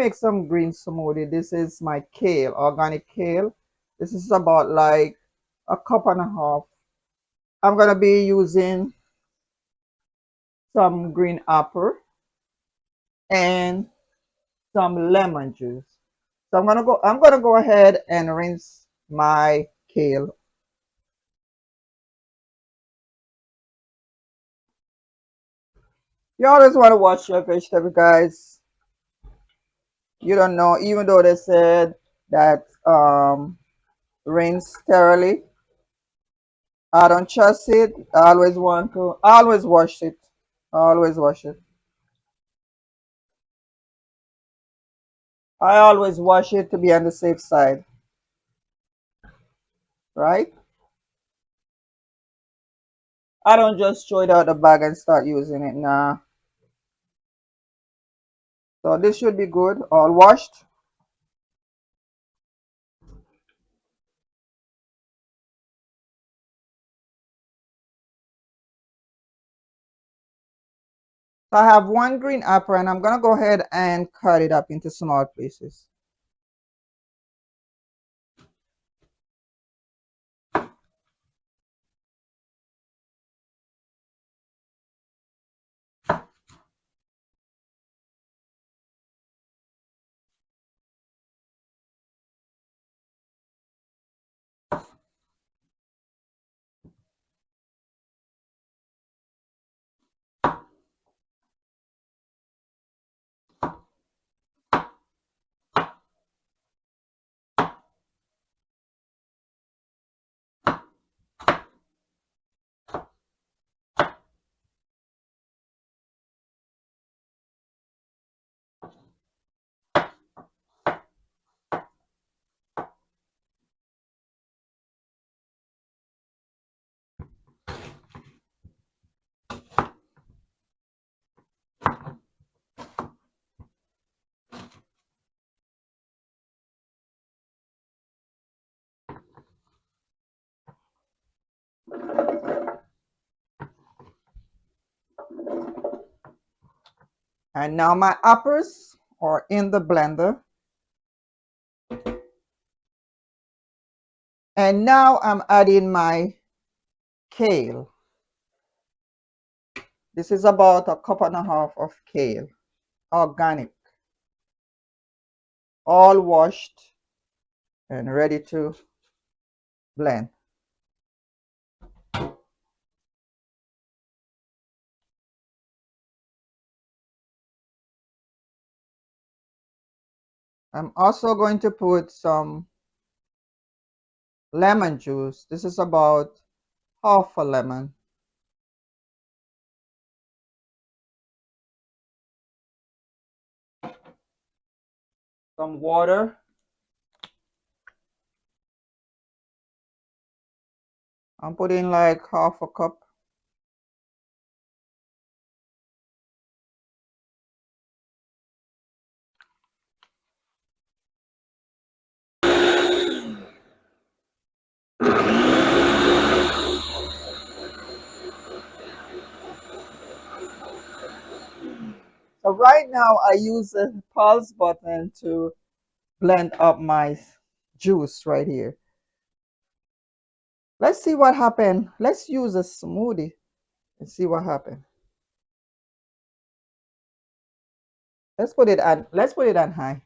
make some green smoothie. This is my kale, organic kale. This is about like a cup and a half. I'm gonna be using some green apple and some lemon juice. So I'm gonna go ahead and rinse my kale. You always want to wash your vegetable, guys. You don't know, even though they said that rinse thoroughly. I don't trust it. I always want to always wash it. Always wash it. I always wash it to be on the safe side, right? I don't just throw it out the bag and start using it. Nah. So this should be good, all washed. So I have one green apple and I'm gonna go ahead and cut it up into small pieces. And now my apples are in the blender. And now I'm adding my kale. This is about a cup and a half of kale, organic, all washed and ready to blend. I'm also going to put some lemon juice. This is about half a lemon. Some water. I'm putting like half a cup. So right now I use the pulse button to blend up my juice right here. Let's see what happened. Let's use a smoothie and see what happened. Let's put it on high.